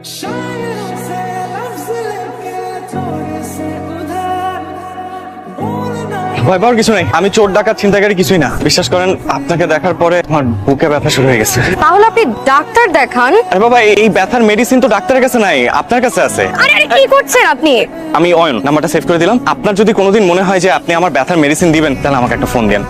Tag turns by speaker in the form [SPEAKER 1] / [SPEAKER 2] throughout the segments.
[SPEAKER 1] ভয় পাওয়ার কিছু নেই, আমি চোর ডাকাত ছিনতাইকারী কিছুই না। বিশ্বাস করেন, আপনাকে দেখার পরে আমার বুকে ব্যথা শুরু হয়ে গেছে।
[SPEAKER 2] তাহলে আপনি ডাক্তার দেখান।
[SPEAKER 1] আরে বাবা, এই ব্যথার মেডিসিন তো ডাক্তারের কাছে নাই, আপনার কাছে আছে।
[SPEAKER 2] আরে আরে কি করছেন আপনি?
[SPEAKER 1] আমি অয়ন, নাম্বারটা সেভ করে দিলাম। আপনার যদি কোনোদিন মনে হয় যে আপনি আমার ব্যথার মেডিসিন দিবেন, তাহলে আমাকে একটা ফোন দেন।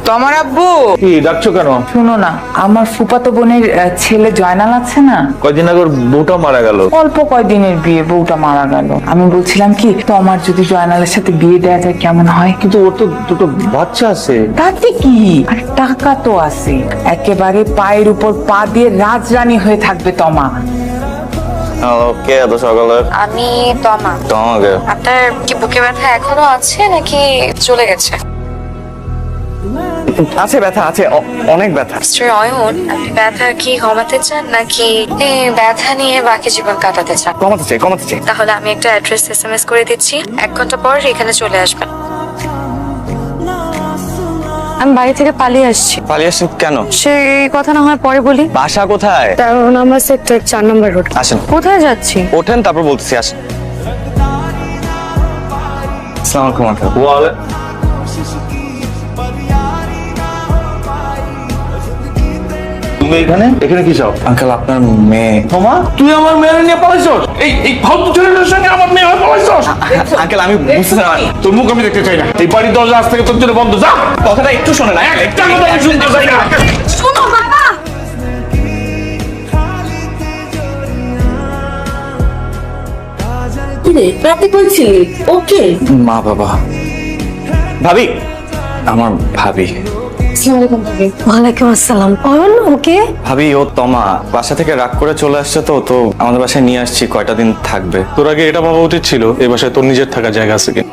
[SPEAKER 3] তোমার আব্বু
[SPEAKER 4] কি ডাকছো কেন?
[SPEAKER 3] শুনো না, আমার ফুফাতো বোনের ছেলে জয়নাল আছে না,
[SPEAKER 4] কয়দিন আগে ওর বউটা মারা গেল।
[SPEAKER 3] অল্প কয়দিনের বিয়ে, বউটা মারা গেল। আমি বলছিলাম কি, তোমার যদি জয়নালের সাথে বিয়ে দেওয়া যায় কেমন হয়?
[SPEAKER 4] কিন্তু ওর তো দুটো বাচ্চা আছে।
[SPEAKER 3] তাতে কি, আর টাকা তো আছে, একেবারে পায়ের উপর পা দিয়ে রাজরানী হয়ে থাকবে তমা।
[SPEAKER 1] ওকে, এত সকালে?
[SPEAKER 2] আমি তমা।
[SPEAKER 1] তোমাকে
[SPEAKER 2] আপনার কি বুকে ব্যথা এখনো আছে নাকি চলে গেছে?
[SPEAKER 1] আছে, ব্যথা আছে, অনেক ব্যথা।
[SPEAKER 2] মিস্টার অয়ন, আপনি ব্যথা কি কমাতে চান নাকি ব্যথা নিয়ে বাকি জীবন কাটাতে চান?
[SPEAKER 1] কমাতে চাই, কমাতে চাই।
[SPEAKER 2] তাহলে আমি একটা অ্যাড্রেস এসএমএস করে দিচ্ছি, 1 ঘন্টা পর এখানে চলে আসবেন। আমি বাড়ি থেকে পালিয়ে আসছি।
[SPEAKER 1] পালিয়ে আসছেন কেন?
[SPEAKER 2] সেই কথা না হয় পরে বলি।
[SPEAKER 1] বাসা কোথায়?
[SPEAKER 2] 13 নম্বর সেক্টর 4 নম্বর রোড।
[SPEAKER 1] আসেন।
[SPEAKER 2] কোথায় যাচ্ছি?
[SPEAKER 1] ওঠেন, তারপর বলতেছি। আসেন। আসসালামু আলাইকুম আঙ্কেল।
[SPEAKER 4] তুমি এখানে এখানে কি চাও?
[SPEAKER 1] আঙ্কেল, আপনার মেয়ে।
[SPEAKER 4] তোমা, তুই আমার মেয়ে নিয়ে পালাইছস? এই ফালতু ছেলেটার সঙ্গে আমার মেয়ে হয়ে পালাইছস?
[SPEAKER 1] আঙ্কেল, আমি বুঝতে না।
[SPEAKER 4] তোর মুখ আমি দেখতে চাই না। এই বাড়ির দরজা আজ থেকে তোর জন্য বন্ধ। যা,
[SPEAKER 1] কথাটা একটু শোনেন।
[SPEAKER 4] একটা কথা আমি শুনতে চাই না।
[SPEAKER 2] শোনো বাবা।
[SPEAKER 5] রাতে বলছিলি ওকে?
[SPEAKER 1] মা বাবা, ভাবি, আমার ভাবি।
[SPEAKER 2] ওয়ালাইকুম আসসালাম। অয়ন ওকে?
[SPEAKER 1] ভাবি, ও তমা বাসা থেকে রাগ করে চলে আসছে, তো আমাদের বাসায় নিয়ে আসছি। কয়টা দিন থাকবে।
[SPEAKER 6] তোর আগে এটা ভাবা উচিত ছিল এই বাসায় তোর নিজের থাকার জায়গা আছে কিনা।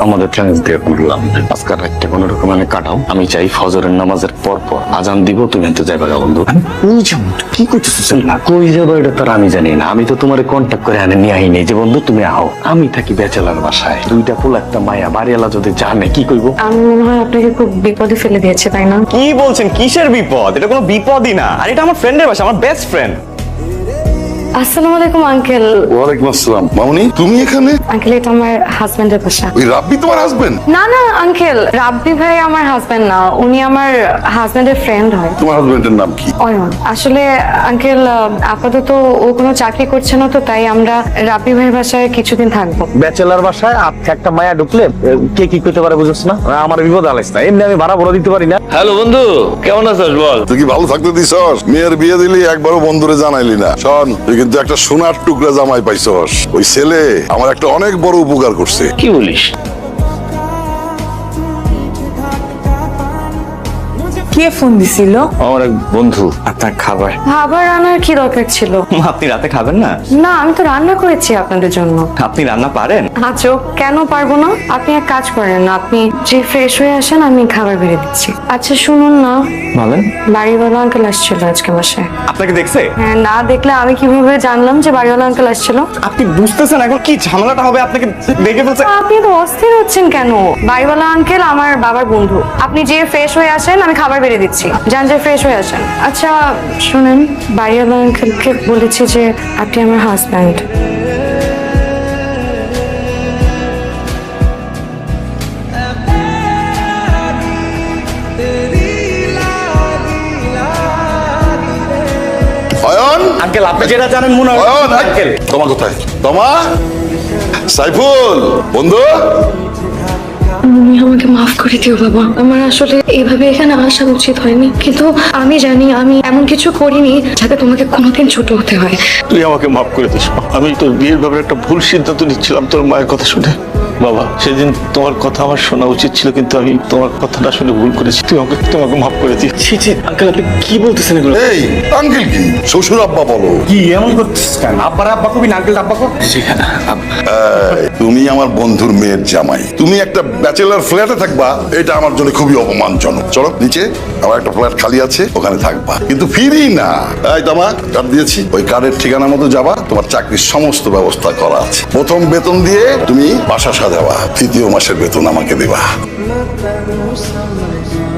[SPEAKER 7] আমাদের চ্যালেঞ্জ দিয়ে বললাম আজকাল রাতটা কোনো রকম কাটাও। আমি চাই ফজরের নামাজের পর পর আজান দিব, তুমি তো যাইবা গা বন্ধু। কই যাবো? কি করতেছিস? না কই যাবো এটা তো আমি জানি না। আমি তো তোমার কন্ট্যাক্ট করে আনে নিয়ে আইনি যে বন্ধু তুমি আও। আমি থাকি ব্যাচেলার বাসায়, দুইটা পোলা একটা মায়া, বাড়িওয়ালা যদি জানে কি করবো?
[SPEAKER 2] আমি মনে হয় আপনাকে খুব বিপদে ফেলে দিয়েছে, তাই না?
[SPEAKER 1] কি বলছেন? কিসের বিপদ? এটা কোনো বিপদই না। আর এটা আমার ফ্রেন্ডের বাসা, আমার বেস্ট ফ্রেন্ড।
[SPEAKER 2] আসসালামু আলাইকুম আঙ্কেল।
[SPEAKER 8] ওয়ালাইকুম আসসালাম। মামুনি, তুমি এখানে?
[SPEAKER 2] আঙ্কেল, এটা আমার হাজবেন্ডের বাসা।
[SPEAKER 8] ওই রাব্বি তোমার হাজবেন্ড?
[SPEAKER 2] না না আঙ্কেল, রাব্বি ভাই আমার হাজবেন্ড না, উনি আমার হাজবেন্ডের ফ্রেন্ড হয়।
[SPEAKER 8] তোমার হাজবেন্ডের নাম কি?
[SPEAKER 2] অয়ন। আসলে আঙ্কেল, আপাতত ও কোনো চাকরি করছে না, তো তাই আমরা রাব্বি ভাইয়ের বাসায় কিছুদিন থাকবো।
[SPEAKER 4] ব্যাচেলার বাসায় একটা মায়া ঢুকলে কে কি করতে পারে বুঝছ না? আমার বিপদ আলাইস না। এমনি আমি ভাড়া বলে দিতে পারি না। হ্যালো বন্ধু, কেমন আছিস বল?
[SPEAKER 8] তুই কি ভালো থাকতে দিছস? মেয়ের বিয়ে দিলি, একবারও বন্ধুরে জানাইলি না। শোন, তুই কিন্তু একটা সোনার টুকরা জামাই পাইছস। ওই ছেলে আমার একটা অনেক বড় উপকার করছে।
[SPEAKER 4] কি বলিস?
[SPEAKER 3] কে ফোন দিছিল?
[SPEAKER 7] আমার এক বন্ধু।
[SPEAKER 1] আপনার খাবার।
[SPEAKER 2] খাবার আনার কি দরকার ছিল?
[SPEAKER 1] আপনি রাতে খাবেন না?
[SPEAKER 2] না, আমি তো রান্না করেছি আপনাদের জন্য।
[SPEAKER 1] আপনি রান্না পারেন?
[SPEAKER 2] আচ্ছা, কেন পারবো না? আপনি এক কাজ করেন, আপনি যে ফ্রেশ হয়ে আসেন, আমি খাবার বেড়ে দিচ্ছি। আচ্ছা শুনুন না,
[SPEAKER 1] বলেন।
[SPEAKER 2] বাড়িওয়ালা আঙ্কেল আসছিল আজকে বাসায়।
[SPEAKER 1] আপনাকে দেখছে?
[SPEAKER 2] হ্যাঁ, না দেখলে আমি কিভাবে জানলাম যে বাড়িওয়ালা আঙ্কেল আসছিল?
[SPEAKER 1] আপনি বুঝতেছেন এখন কি ঝামেলাটা হবে? আপনাকে দেখে বলছে।
[SPEAKER 2] আপনি তো অস্থির হচ্ছেন কেন? বাড়িওয়ালা আঙ্কেল আমার বাবার বন্ধু। আপনি যে ফ্রেশ হয়ে আসেন, আমি খাবার বেড়ে দিচ্ছি। যান, যে ফ্রেশ হয়ে আসেন। আচ্ছা শুনেন, বাড়িওয়ালা আঙ্কেলকে বলেছি যে আপনি আমার হাজব্যান্ড।
[SPEAKER 8] অয়ন,
[SPEAKER 1] আঙ্কেল, আপনি যেটা জানেন মনে হয়।
[SPEAKER 8] অয়ন,
[SPEAKER 1] আঙ্কেল,
[SPEAKER 8] তোমা কোথায়? তোমা, সাইফুল বন্ধু।
[SPEAKER 2] তুমি আমাকে মাফ করে দিও বাবা। আমার আসলে এইভাবে এখানে আসা উচিত হয়নি, কিন্তু আমি জানি আমি এমন কিছু করিনি যাতে তোমাকে কোনোদিন ছোট হতে হয়।
[SPEAKER 6] তুই আমাকে মাফ করে দিস। আমি তোর বিয়ের ব্যাপারে একটা ভুল সিদ্ধান্ত নিচ্ছিলাম তোর মায়ের কথা শুনে। বাবা, সেদিন তোমার কথা আমার শোনা উচিত ছিল, কিন্তু আমি তোমার কথাটা শুনে ভুল করেছি। তোমাকে মাফ করে দিই।
[SPEAKER 1] ছি ছি, আঙ্কেল, আপনি কি বলতেছেন এগুলো?
[SPEAKER 8] এই আঙ্কেল কি? শ্বশুর আব্বা বলো।
[SPEAKER 1] কি এমন করতেছেন কেন? আব্বার আব্বা কবি না, আঙ্কেল আব্বা কর।
[SPEAKER 8] তুমি আমার বন্ধুর মেয়ের জামাই, তুমি একটা ব্যাচেলার ফ্ল্যাটে থাকবা, এটা আমার জন্য খুবই অপমানজনক। চলো নিচে, আমার একটা ফ্ল্যাট খালি আছে, ওখানে থাকবা, কিন্তু ফিরি না। এই তোমা, কার্ড দিয়েছি, ওই কার্ডের ঠিকানা মতো যাবা। তোমার চাকরির সমস্ত ব্যবস্থা করা আছে। প্রথম বেতন দিয়ে তুমি বাসা সাজাবা, 3য় মাসের বেতন আমাকে দেবা।
[SPEAKER 9] know someone